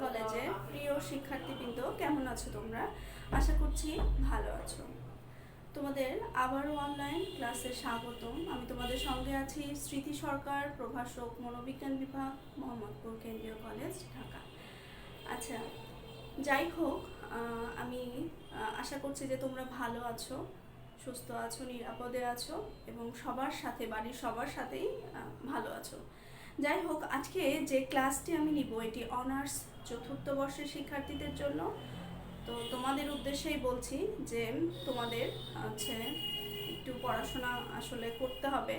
কলেজে প্রিয় শিক্ষার্থীবৃন্দ, কেমন আছো তোমরা? আশা করছি ভালো আছো। তোমাদের আবারও অনলাইন ক্লাসে স্বাগতম। আমি তোমাদের সঙ্গে আছি স্মৃতি সরকার, প্রভাষক, মনোবিজ্ঞান বিভাগ, মোহাম্মদপুর কেন্দ্রীয় কলেজ, ঢাকা। আচ্ছা, যাই হোক, আমি আশা করছি যে তোমরা ভালো আছো, সুস্থ আছো, নিরাপদে আছো এবং সবার সাথে, বাড়ির সবার সাথেই ভালো আছো। যাই হোক, আজকে যে ক্লাসটি আমি নিব এটি অনার্স চতুর্থ বর্ষের শিক্ষার্থীদের জন্য। তো তোমাদের উদ্দেশ্যেই বলছি যে তোমাদের একটু পড়াশোনা আসলে করতে হবে।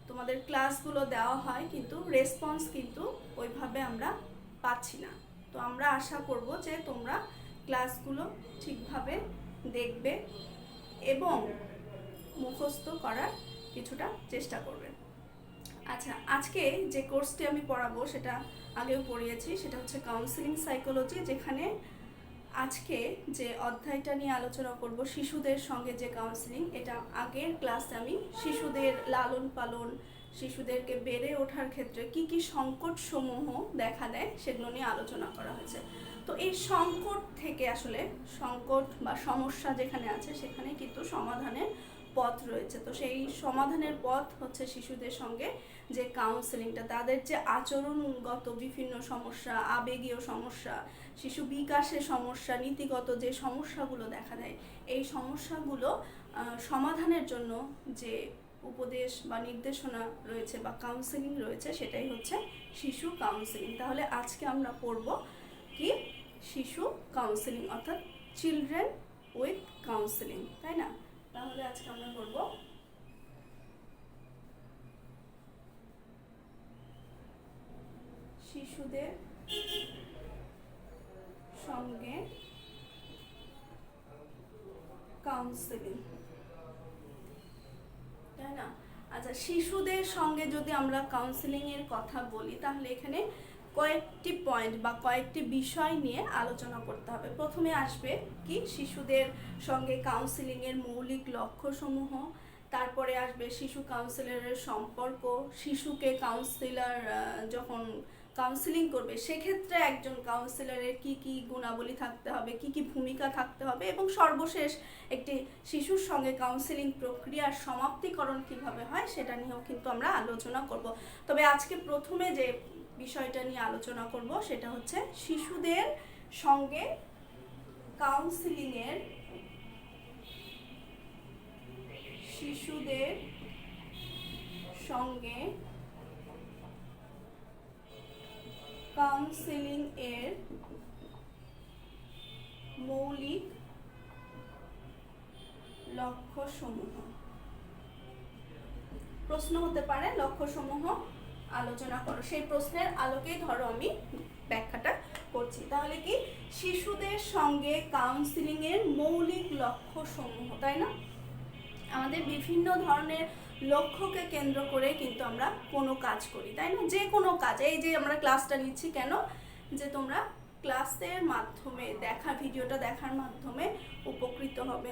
তোমাদের ক্লাসগুলো দেওয়া হয় কিন্তু রেসপন্স কিন্তু ওইভাবে আমরা পাচ্ছি না। তো আমরা আশা করব যে তোমরা ক্লাসগুলো ঠিকভাবে দেখবে এবং মুখস্থ করার কিছুটা চেষ্টা করবে। আচ্ছা, আজকে যে কোর্সটি আমি পড়াবো সেটা আগেও পড়িয়েছি, সেটা হচ্ছে কাউন্সিলিং সাইকোলজি, যেখানে আজকে যে অধ্যায়টা নিয়ে আলোচনা করব শিশুদের সঙ্গে যে কাউন্সিলিং, এটা আগের ক্লাসে আমি শিশুদের লালন পালন, শিশুদেরকে বেড়ে ওঠার ক্ষেত্রে কি কি সংকট সমূহ দেখা দেয় সেগুলো নিয়ে আলোচনা করা হয়েছে। তো এই সংকট থেকে আসলে সংকট বা সমস্যা যেখানে আছে সেখানে কিন্তু সমাধানের পথ রয়েছে। তো সেই সমাধানের পথ হচ্ছে শিশুদের সঙ্গে যে কাউন্সেলিংটা, তাদের যে আচরণগত বিভিন্ন সমস্যা, আবেগীয় সমস্যা, শিশু বিকাশের সমস্যা, নীতিগত যে সমস্যাগুলো দেখা দেয়, এই সমস্যাগুলো সমাধানের জন্য যে উপদেশ বা নির্দেশনা রয়েছে বা কাউন্সেলিং রয়েছে, সেটাই হচ্ছে শিশু কাউন্সেলিং। তাহলে আজকে আমরা পড়ব কি শিশু কাউন্সেলিং, অর্থাৎ চিলড্রেন উইথ কাউন্সেলিং, তাই না? তাহলে আজকে আমরা করব শিশুদের সঙ্গে কাউন্সেলিং, তাই না? আচ্ছা, শিশুদের সঙ্গে যদি আমরা কাউন্সেলিং এর কথা বলি তাহলে এখানে কয়েকটি পয়েন্ট বা কয়েকটি বিষয় নিয়ে আলোচনা করতে হবে। প্রথমে আসবে কি শিশুদের সঙ্গে কাউন্সেলিং এর মৌলিক লক্ষ্যসমূহ, তারপরে আসবে শিশু কাউন্সিলরের সম্পর্ক, শিশুকে কাউন্সিলর যখন কাউন্সিলিং করবে সেক্ষেত্রে একজন কাউন্সিলরের কি কি গুণাবলী থাকতে হবে, কি কি ভূমিকা থাকতে হবে, এবং সর্বশেষ একটি শিশুর সঙ্গে কাউন্সিলিং প্রক্রিয়ার সমাপ্তিকরণ কিভাবে হয় সেটা নিয়েও কিন্তু আমরা আলোচনা করব। তবে আজকে প্রথমে যে বিষয়টা নিয়ে আলোচনা করব সেটা হচ্ছে শিশুদের সঙ্গে কাউন্সিলিংয়ের শিশুদের সঙ্গে কাউন্সিলিং এর মৌলিক লক্ষ্যসমূহ। প্রশ্ন হতে পারে লক্ষ্যসমূহ আলোচনা করো, সেই প্রশ্নের আলোকেই ধরো আমি ব্যাখ্যাটা করছি। তাহলে কি শিশুদের সঙ্গে কাউন্সিলিং এর মৌলিক লক্ষ্যসমূহ, তাই না? আমাদের বিভিন্ন ধরনের লক্ষ্যকে কেন্দ্র করে কিন্তু আমরা কোনো কাজ করি, তাই না? যে কোনো কাজ, এই যে আমরা ক্লাসটা নিচ্ছি কেন, যে তোমরা ক্লাসের মাধ্যমে ভিডিওটা দেখার মাধ্যমে উপকৃত হবে,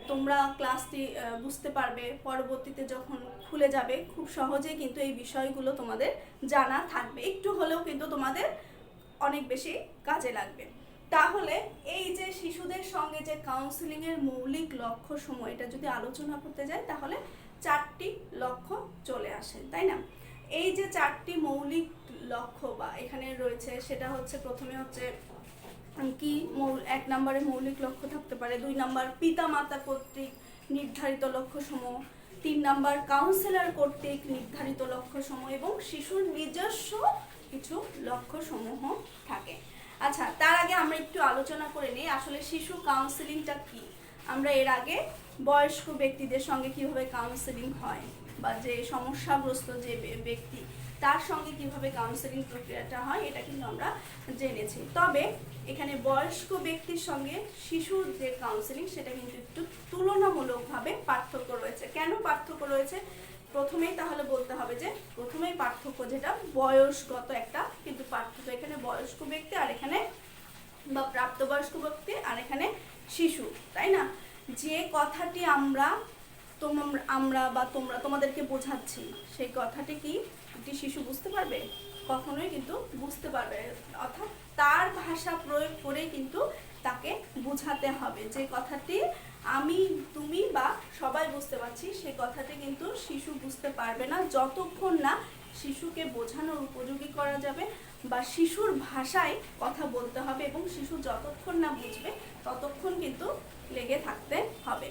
তোমরা ক্লাসটি বুঝতে পারবে, পরবর্তীতে যখন খুলে যাবে খুব সহজেই কিন্তু এই বিষয়গুলো তোমাদের জানা থাকবে, একটু হলেও কিন্তু তোমাদের অনেক বেশি কাজে লাগবে। তাহলে এই যে শিশুদের সঙ্গে যে কাউন্সিলিং এর মৌলিক লক্ষ্য সমূহ, এটা যদি আলোচনা করতে যাই তাহলে 4টি লক্ষ্য চলে আসে, তাই না? এই যে 4টি মৌলিক লক্ষ্য বা এখানে রয়েছে, সেটা হচ্ছে প্রথমে হচ্ছে কি 1 নম্বরে মৌলিক লক্ষ্য থাকতে পারে, 2 নম্বর পিতা মাতা কর্তৃক নির্ধারিত লক্ষ্যসমূহ, 3 নম্বর কাউন্সিলর কর্তৃক নির্ধারিত লক্ষ্যসমূহ এবং শিশুর নিজস্ব কিছু লক্ষ্যসমূহ থাকে। আচ্ছা, তার আগে আমরা একটু আলোচনা করে নিই আসলে শিশু কাউন্সিলিংটা কি। আমরা এর আগে বয়স্ক ব্যক্তিদের সঙ্গে কিভাবে কাউন্সিলিং হয় বা যে সমস্যাগ্রস্ত যে ব্যক্তি তার সঙ্গে কিভাবে কাউন্সিলিং প্রক্রিয়াটা হয় এটা কিন্তু আমরা জেনেছি। তবে এখানে বয়স্ক ব্যক্তির সঙ্গে শিশুর যে কাউন্সিলিং সেটা কিন্তু একটু তুলনামূলকভাবে পার্থক্য রয়েছে। কেন পার্থক্য রয়েছে প্রথমেই তাহলে বলতে হবে যে প্রথমেই পার্থক্য যেটা বয়সগত একটা কিন্তু পার্থক্য, এখানে বয়স্ক ব্যক্তি আর এখানে বা প্রাপ্তবয়স্ক ব্যক্তি আর এখানে শিশু, তাই না? যে কথাটি আমরা বা তোমরা তোমাদেরকে বোঝাচ্ছি সেই কথাটি কি একটি শিশু বুঝতে পারবে? কখনোই কিন্তু বুঝতে পারবে, অর্থাৎ তার ভাষা প্রয়োগ করে কিন্তু তাকে বোঝাতে হবে। যে কথাটি আমি, তুমি বা সবাই বুঝতে পারছি, সে কথাটি কিন্তু শিশু বুঝতে পারবে না যতক্ষণ না শিশুকে বোঝানোর উপযোগী করা যাবে বা শিশুর ভাষায় কথা বলতে হবে, এবং শিশু যতক্ষণ না বুঝবে ততক্ষণ কিন্তু লেগে থাকতে হবে।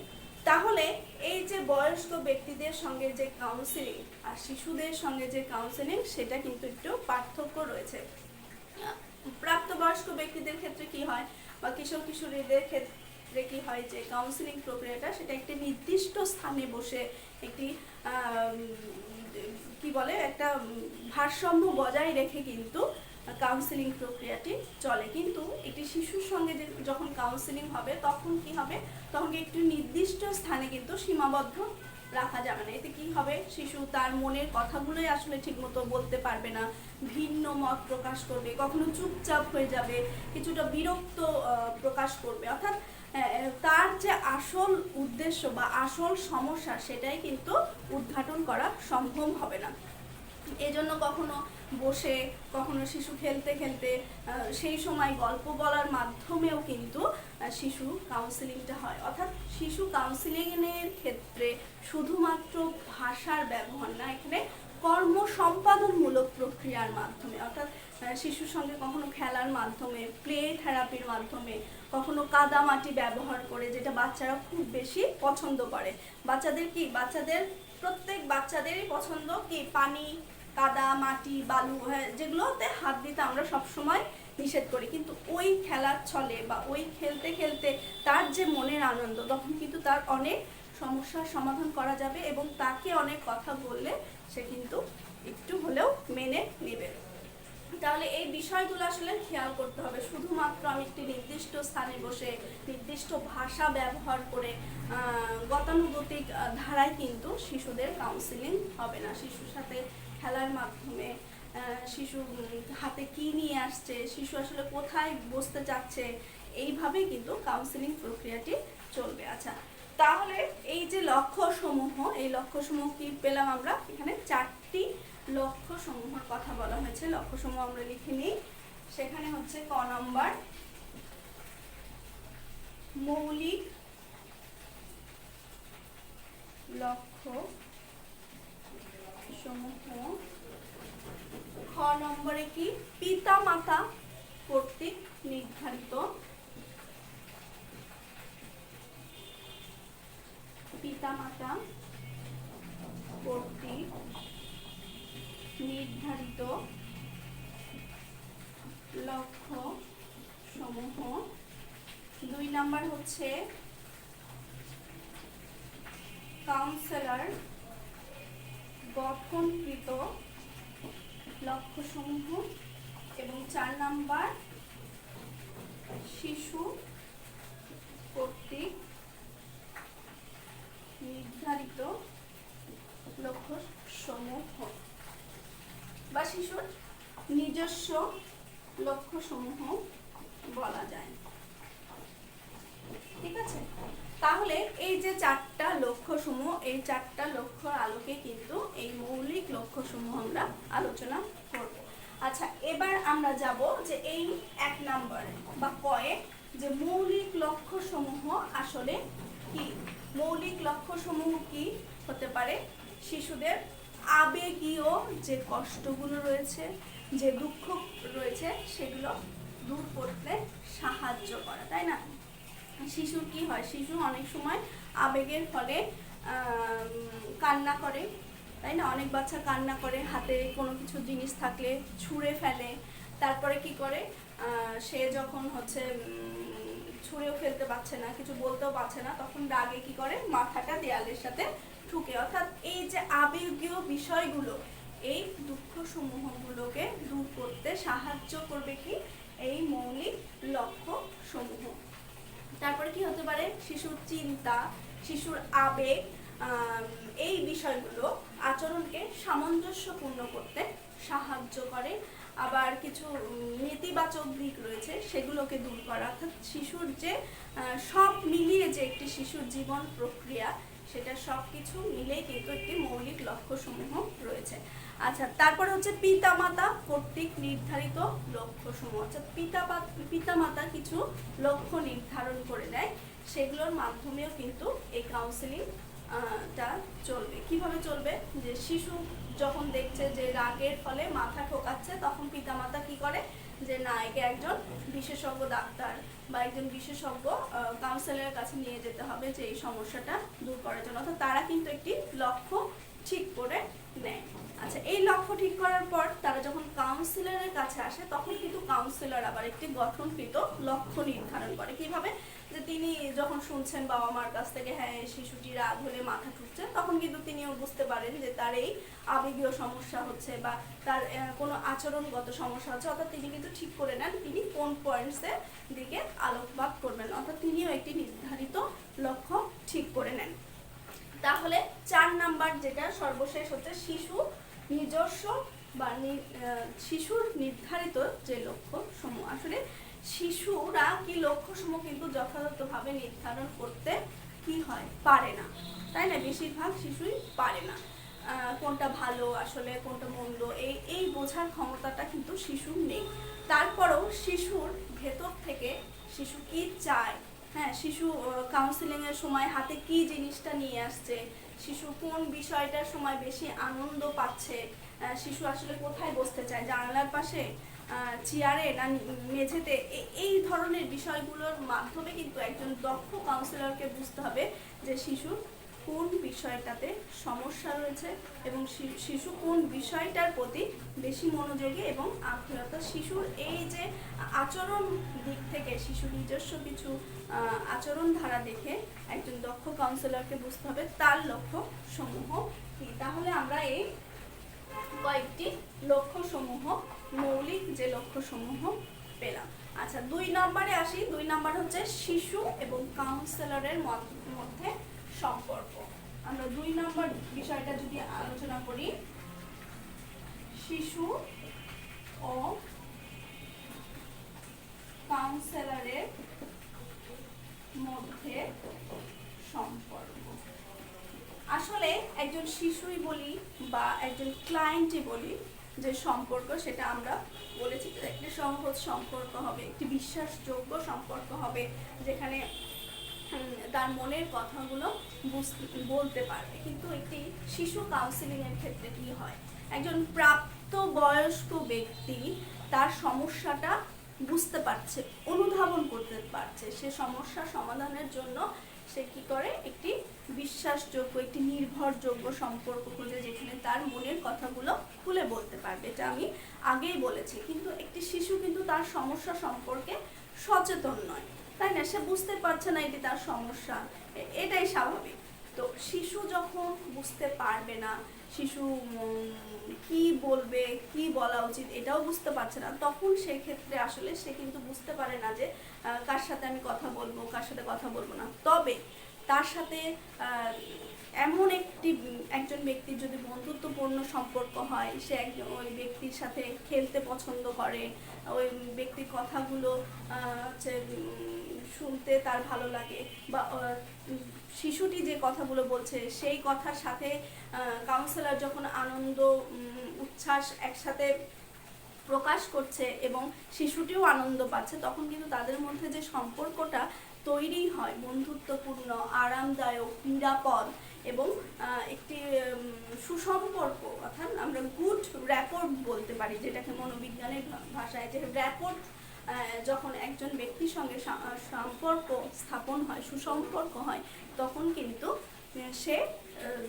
তাহলে এই যে বয়স্ক ব্যক্তিদের সঙ্গে যে কাউন্সিলিং আর শিশুদের সঙ্গে যে কাউন্সিলিং, সেটা কিন্তু একটু পার্থক্য রয়েছে। প্রাপ্তবয়স্ক ব্যক্তিদের ক্ষেত্রে কি হয় বা কিশোর কিশোরীদের ক্ষেত্রে কি হয়, যে কাউন্সিলিং প্রক্রিয়াটা সেটা একটি নির্দিষ্ট স্থানে বসে একটি কি বলে একটা ভারসাম্য বজায় রেখে কিন্তু কাউন্সিলিং প্রক্রিয়াটি চলে। কিন্তু একটি শিশুর সঙ্গে যখন কাউন্সিলিং হবে তখন কি হবে, তখন একটি নির্দিষ্ট স্থানে কিন্তু সীমাবদ্ধ রাখা যাবে না। এতে কি হবে, শিশু তার মনের কথাগুলোই আসলে ঠিকমতো বলতে পারবে না, ভিন্ন মত প্রকাশ করবে, কখনো চুপচাপ হয়ে যাবে, কিছুটা বিরক্ত প্রকাশ করবে। অর্থাৎ তার যে আসল উদ্দেশ্য বা আসল সমস্যা সেটাই কিন্তু উদ্ঘাটন করা সম্ভব হবে না। এজন্য কখনো বসে, কখনো শিশু খেলতে খেলতে, সেই সময় গল্প বলার মাধ্যমেও কিন্তু শিশু কাউন্সিলিংটা হয়। অর্থাৎ শিশু কাউন্সিলিংয়ের ক্ষেত্রে শুধুমাত্র ভাষার ব্যবহার না, এখানে কর্ম সম্পাদনমূলক প্রক্রিয়ার মাধ্যমে, অর্থাৎ শিশুর সঙ্গে কখনো খেলার মাধ্যমে, প্লে থেরাপির মাধ্যমে, কখনো কাদামাটি ব্যবহার করে, যেটা বাচ্চারা খুব বেশি পছন্দ করে। বাচ্চাদের প্রত্যেক বাচ্চাদেরই পছন্দ কি, পানি, কাদা, মাটি, বালু, যেগুলোতে হাত দিতে আমরা সবসময় নিষেধ করি। কিন্তু ওই খেলার ছলে বা ওই খেলতে খেলতে তার যে মনের আনন্দ, তখন কিন্তু তার অনেক সমস্যার সমাধান করা যাবে এবং তাকে অনেক কথা বললে সে কিন্তু একটু হলেও মেনে নেবে। তাহলে এই বিষয়গুলো আসলে খেয়াল করতে হবে। শুধুমাত্র আমি একটি নির্দিষ্ট স্থানে বসে নির্দিষ্ট ভাষা ব্যবহার করে গতানুগতিক ধারায় কিন্তু শিশুদের কাউন্সিলিং হবে না। শিশুর সাথে খেলার মাধ্যমে, শিশু হাতে কি নিয়ে আসছে, শিশু আসলে কোথায় বসতে চাচ্ছে, এইভাবেই কিন্তু কাউন্সিলিং প্রক্রিয়াটি চলবে। আচ্ছা, তাহলে এই যে লক্ষ্যসমূহ, এই লক্ষ্যসমূহ কি পেলাম আমরা? এখানে 4টি লক্ষ্য সমূহের কথা বলা হয়েছে। লক্ষ্যসমূহ আমরা লিখে নিই। সেখানে হচ্ছে ক নম্বর, মৌলিক লক্ষ্য সমূহ। খ নম্বরে কি, পিতা মাতা কর্তৃক নির্ধারিত, পিতা মাতা কর্তৃক নির্ধারিত লক্ষ্য সমূহ। 2 নম্বর হচ্ছে কাউন্সেলর গঠনকৃত লক্ষ্য সমূহ। এবং 4 নম্বর শিশু কর্তৃক নির্ধারিত লক্ষ্য সমূহ বা শিশুর নিজস্ব লক্ষ্য সমূহ বলা যায়। ঠিক আছে, তাহলে এই যে 4টা লক্ষ্য সমূহ, এই 4টা লক্ষ্যর আলোকে কিন্তু এই মৌলিক লক্ষ্য সমূহ আমরা আলোচনা করব। আচ্ছা, এবার আমরা যাব যে এই 1 নম্বরে বা কয়ে যে মৌলিক লক্ষ্য সমূহ আসলে কি। মৌলিক লক্ষ্য সমূহ কি হতে পারে? শিশুদের আবেগীয় যে কষ্টগুলো রয়েছে, যে দুঃখ রয়েছে, সেগুলো দূর করতে সাহায্য করা, তাই না? শিশুর কি হয়, শিশু অনেক সময় আবেগের ফলে কান্না করে, তাই না? অনেক বাচ্চা কান্না করে, হাতে কোনো কিছু জিনিস থাকলে ছুঁড়ে ফেলে। তারপরে কি করে, সে যখন হচ্ছে ছুঁড়েও ফেলতে পারছে না, কিছু বলতেও পারছে না, তখন রাগে কি করে, মাথাটা দেয়ালের সাথে ঠুকে। অর্থাৎ এই যে আবেগীয় বিষয়গুলো, এই দুঃখ সমূহগুলোকে দূর করতে সাহায্য করবে কি, এই মৌলিক লক্ষ্য সমূহ। তারপরে কি হতে পারে, শিশুর চিন্তা, শিশুর আবেগ, এই বিষয়গুলো আচরণকে সামঞ্জস্যপূর্ণ করতে সাহায্য করে। আবার কিছু নেতিবাচক দিক রয়েছে, সেগুলোকে দূর করা। অর্থাৎ শিশুর যে সব মিলিয়ে যে একটি শিশুর জীবন প্রক্রিয়া, সেটা সব কিছু মিলেই কিন্তু একটি মৌলিক লক্ষ্য সমূহ রয়েছে। আচ্ছা, তারপর হচ্ছে পিতামাতা কর্তৃক নির্ধারিত লক্ষ্যসমূহ। অর্থাৎ পিতামাতা কিছু লক্ষ্য নির্ধারণ করে দেয়, সেগুলোর মাধ্যমেও কিন্তু এই কাউন্সেলিং টা চলবে। কিভাবে চলবে? যে শিশু যখন দেখছে যে রাগের ফলে মাথা ঠোকাচ্ছে, তখন পিতামাতা কি করে, যে না, একে একজন বিশেষজ্ঞ ডাক্তার বা একজন বিশেষজ্ঞ কাউন্সিলরের কাছে নিয়ে যেতে হবে যে এই সমস্যাটা দূর করার জন্য। অর্থাৎ তারা কিন্তু একটি লক্ষ্য ঠিক করে নেয়। আচ্ছা, এই লক্ষ্য ঠিক করার পর তারা যখন কাউন্সিলরের কাছে আসে, তখন কিন্তু কাউন্সিলর আবার একটি গঠনকৃত লক্ষ্য নির্ধারণ করে। কিভাবে? যে তিনি যখন শুনছেন বাবা মার কাছ থেকে হ্যাঁ শিশুটি রাগ হলে মাথা ঠুকছে, তখন কিন্তু তিনিও বুঝতে পারেন যে তার এই আবেগীয় সমস্যা হচ্ছে বা তার কোনো আচরণগত সমস্যা হচ্ছে। অর্থাৎ তিনি কিন্তু ঠিক করে নেন তিনি কোন পয়েন্টসের দিকে আলোকপাত করবেন। অর্থাৎ তিনিও একটি নির্ধারিত লক্ষ্য ঠিক করে নেন। তাহলে 4 নাম্বার যেটা সর্বশেষ হচ্ছে শিশু নিজস্ব বা শিশুর নির্ধারিত যে লক্ষ্য সমূহ। আসলে শিশুরা কি লক্ষ্য সমূহ কিন্তু যথাযথভাবে নির্ধারণ করতে কি হয় পারে না, তাই না? বেশিরভাগ শিশুই পারে না কোনটা ভালো আসলে কোনটা মন্দ, এই বোঝার ক্ষমতাটা কিন্তু শিশুর নেই। তারপরেও শিশুর ভেতর থেকে শিশু কি চায়, হ্যাঁ, শিশু কাউন্সিলিং এর সময় হাতে কি জিনিসটা নিয়ে আসছে, শিশু কোন বিষয়টার সময় বেশি আনন্দ পাচ্ছে, শিশু আসলে কোথায় বসতে চায়, জানালার পাশে, চেয়ারে না মেঝেতে, এই ধরনের বিষয়গুলোর মাধ্যমে কিন্তু একজন দক্ষ কাউন্সিলরকে বুঝতে হবে যে শিশুর কোন বিষয়টাতে সমস্যা রয়েছে এবং শিশু কোন বিষয়টার প্রতি বেশি মনোযোগী এবং আগ্রহতা। শিশুর এই যে আচরণ দিক থেকে শিশু নিজস্ব কিছু আচরণ ধারা দেখে একজন দক্ষ কাউন্সিলরকে বুঝতে হবে তার লক্ষ্য সমূহ কি। তাহলে আমরা এই কয়েকটি লক্ষ্য সমূহ, মৌলিক যে লক্ষ্য সমূহ পেলাম। আচ্ছা, 2 নম্বরে আসি। 2 নম্বর হচ্ছে শিশু এবং কাউন্সিলরের মধ্যে সম্পর্ক। আমরা 2 নম্বর বিষয়টা যদি আলোচনা করি, শিশু ও কাউন্সিলরের মধ্যে সম্পর্ক। আসলে একজন শিশুই বলি বা একজন ক্লায়েন্টই বলি, যে সম্পর্ক সেটা আমরা বলেছি একটি সহজ সম্পর্ক হবে, একটি বিশ্বাসযোগ্য সম্পর্ক হবে, যেখানে তার মনের কথাগুলো বলতে পারবে। কিন্তু একটি শিশু কাউন্সিলিং এর ক্ষেত্রে কি হয়, একজন প্রাপ্ত বয়স্ক ব্যক্তি তার সমস্যাটা বুঝতে পারছে, অনুধাবন করতে পারছে, সে সমস্যা সমাধানের জন্য সে কি করে, একটি বিশ্বাসযোগ্য একটি নির্ভরযোগ্য সম্পর্ক খুঁজে, যেখানে তার মনের কথাগুলো খুলে বলতে পারবে। এটা আমি আগেই বলেছি। কিন্তু একটি শিশু কিন্তু তার সমস্যা সম্পর্কে সচেতন নয়, তাই না? সে বুঝতে পারছে না এটি তার সমস্যা, এটাই স্বাভাবিক। তো শিশু যখন বুঝতে পারবে না, শিশু কি বলবে, কি বলা উচিত এটাও বুঝতে পারছে না, তখন সেই ক্ষেত্রে আসলে সে কিন্তু বুঝতে পারে না যে কার সাথে আমি কথা বলবো, কার সাথে কথা বলবো না। তবে তার সাথে এমন একজন ব্যক্তির যদি বন্ধুত্বপূর্ণ সম্পর্ক হয়, সে ওই ব্যক্তির সাথে খেলতে পছন্দ করে, ওই ব্যক্তির কথাগুলো হচ্ছে শুনতে তার ভালো লাগে, বা শিশুটি যে কথাগুলো বলছে সেই কথার সাথে কাউন্সিলর যখন আনন্দ উচ্ছ্বাস একসাথে প্রকাশ করছে এবং শিশুটিও আনন্দ পাচ্ছে, তখন কিন্তু তাদের মধ্যে যে সম্পর্কটা তৈরি হয় বন্ধুত্বপূর্ণ, আরামদায়ক, নিরাপদ এবং একটি সুসম্পর্ক, অর্থাৎ আমরা গুড র্যাপোর্ট বলতে পারি, যেটাকে মনোবিজ্ঞানের ভাষায় যে র্যাপোর্ট, যখন একজন ব্যক্তির সঙ্গে সম্পর্ক স্থাপন হয়, সুসম্পর্ক হয়, তখন কিন্তু সে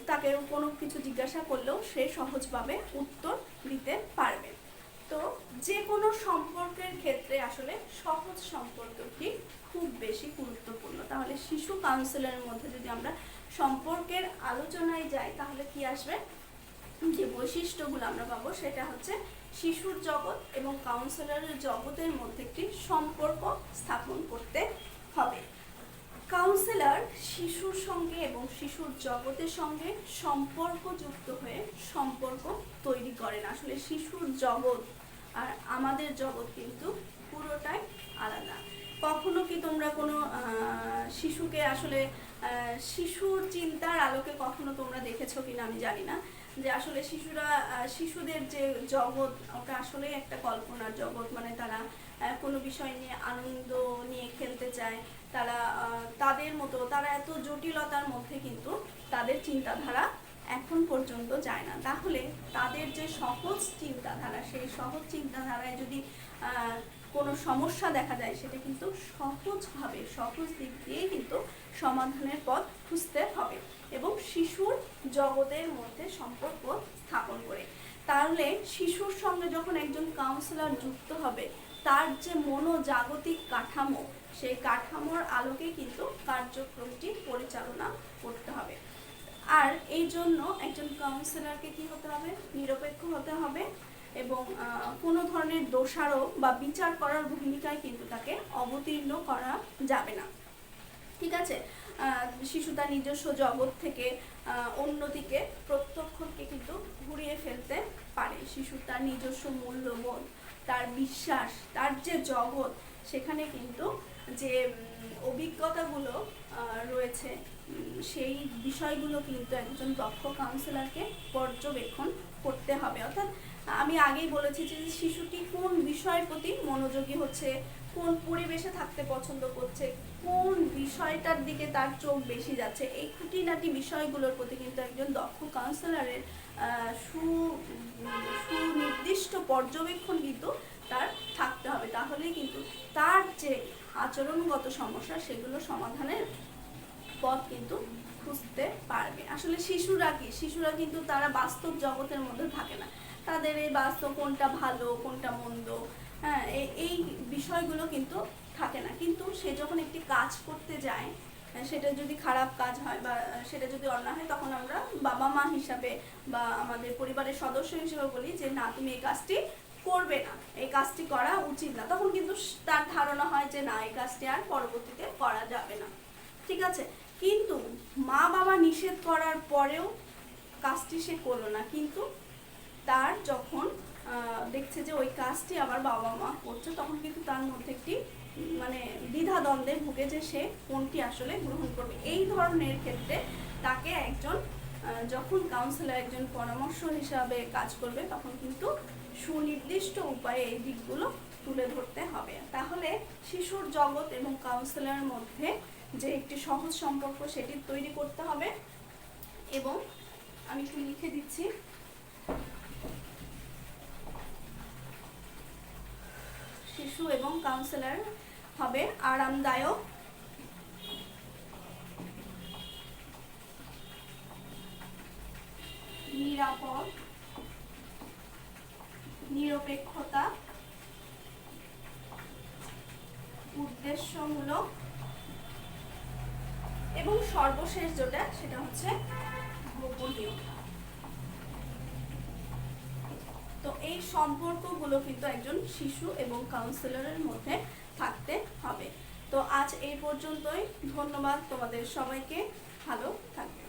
তাকে কোনো কিছু জিজ্ঞাসা করলেও সে সহজভাবে উত্তর দিতে পারবে। তো যে কোনো সম্পর্কের ক্ষেত্রে আসলে সহজ সম্পর্কটি খুব বেশি গুরুত্বপূর্ণ। তাহলে শিশু কাউন্সিলরের মধ্যে যদি আমরা সম্পর্কের আলোচনায় যাই, তাহলে কি আসবে, যে বৈশিষ্ট্যগুলো আমরা পাবো সেটা হচ্ছে শিশুর জগৎ এবং কাউন্সিলরের জগতের মধ্যে একটি সম্পর্ক স্থাপন করতে হবে। কাউন্সিলর শিশুর সঙ্গে এবং শিশুর জগতের সঙ্গে সম্পর্ক যুক্ত হয়ে সম্পর্ক তৈরি করেন। আসলে শিশুর জগৎ আর আমাদের জগৎ কিন্তু পুরোটাই আলাদা। কখনো কি তোমরা কোনো শিশুকে আসলে শিশুর চিন্তার আলোকে কখনো তোমরা দেখেছো কিনা আমি জানি না, যে আসলে শিশুদের যে জগৎ, ওটা আসলেই একটা কল্পনার জগৎ। মানে তারা কোনো বিষয় নিয়ে আনন্দ নিয়ে খেলতে চায়, তারা তাদের মতো তারা এত জটিলতার মধ্যে কিন্তু তাদের চিন্তাধারা এখন পর্যন্ত যায় না। তাহলে তাদের যে সহজ চিন্তাধারা, সেই সহজ চিন্তাধারায় যদি কোনো সমস্যা দেখা যায়, সেটা কিন্তু সহজভাবে সহজ দিক দিয়েই কিন্তু সমাধানের পথ খুঁজতে হবে এবং শিশুর জগতের মধ্যে সম্পর্ক স্থাপন করে। তাহলে শিশুর সঙ্গে যখন একজন কাউন্সিলর যুক্ত হবে, তার যে মনোজাগতিক কাঠামো, সেই কাঠামোর আলোকে কিন্তু কার্যক্রমটি পরিচালনা করতে হবে। আর এই জন্য একজন কাউন্সিলরকে কি হতে হবে? নিরপেক্ষ হতে হবে এবং কোনো ধরনের দোষারোপ বা বিচার করার ভূমিকায় কিন্তু তাকে অবতীর্ণ করা যাবে না। ঠিক আছে? শিশু তার নিজস্ব জগৎ থেকে অন্যদিকে প্রত্যক্ষকে কিন্তু ঘুরিয়ে ফেলতে পারে। শিশু তার নিজস্ব মূল্যবোধ, তার বিশ্বাস, তার যে জগৎ, সেখানে কিন্তু যে অভিজ্ঞতাগুলো রয়েছে, সেই বিষয়গুলো কিন্তু একজন দক্ষ কাউন্সিলরকে পর্যবেক্ষণ করতে হবে। অর্থাৎ আমি আগেই বলেছি যে শিশুটি কোন বিষয়ের প্রতি মনোযোগী হচ্ছে, কোন পরিবেশে থাকতে পছন্দ করছে, কোন বিষয়টার দিকে তার চোখ বেশি যাচ্ছে, এই খুঁটিনাটি বিষয়গুলোর প্রতি কিন্তু একজন দক্ষ কাউন্সিলরের সুনির্দিষ্ট পর্যবেক্ষণ কিন্তু তার থাকতে হবে। তাহলেই কিন্তু তার যে আচরণগত সমস্যা, সেগুলো সমাধানের পথ কিন্তু খুঁজতে পারবে। আসলে শিশুরা কিন্তু তারা বাস্তব জগতের মধ্যে থাকে না। তাদের এই বাস্তব কোনটা ভালো কোনটা মন্দ, হ্যাঁ, এই বিষয়গুলো কিন্তু থাকে না। কিন্তু সে যখন একটি কাজ করতে যায়, সেটা যদি খারাপ কাজ হয় বা সেটা যদি অন্যায় হয়, তখন আমরা বাবা মা হিসাবে বা আমাদের পরিবারের সদস্য হিসেবে বলি যে না, তুমি এই কাজটি করবে না, এই কাজটি করা উচিত না। তখন কিন্তু তার ধারণা হয় যে না, এই কাজটি আর পরবর্তীতে করা যাবে না। ঠিক আছে? কিন্তু মা বাবা নিষেধ করার পরেও কাজটি সে করলো না, কিন্তু তার যখন দেখছে যে ওই কাজটি আবার বাবা মা করছে, তখন কিন্তু তার মধ্যে একটি মানে দ্বিধাদ্বন্দ্বে ভুগে যে সে কোনটি আসলে গ্রহণ করবে। এই ধরনের ক্ষেত্রে তাকে একজন যখন কাউন্সিলর একজন পরামর্শ হিসাবে কাজ করবে, তখন কিন্তু সুনির্দিষ্ট উপায়ে এই দিকগুলো তুলে ধরতে হবে। তাহলে শিশুর জগৎ এবং কাউন্সিলরের মধ্যে যে একটি সহজ সম্পর্ক, সেটি তৈরি করতে হবে। এবং আমি একটু লিখে দিচ্ছি, শিশু এবং কাউন্সিলর হবে আরামদায়ক, নিরাপদ, নিরপেক্ষতা, উদ্দেশ্যমূলক এবং সর্বশেষ যেটা, সেটা হচ্ছে গোপনীয়তা। তো এই সম্পর্কগুলো কিন্তু একজন শিশু এবং কাউন্সিলরের মধ্যে থাকতে হবে। তো আজ এই পর্যন্তই। ধন্যবাদ তোমাদের সবাইকে। ভালো থাকবে।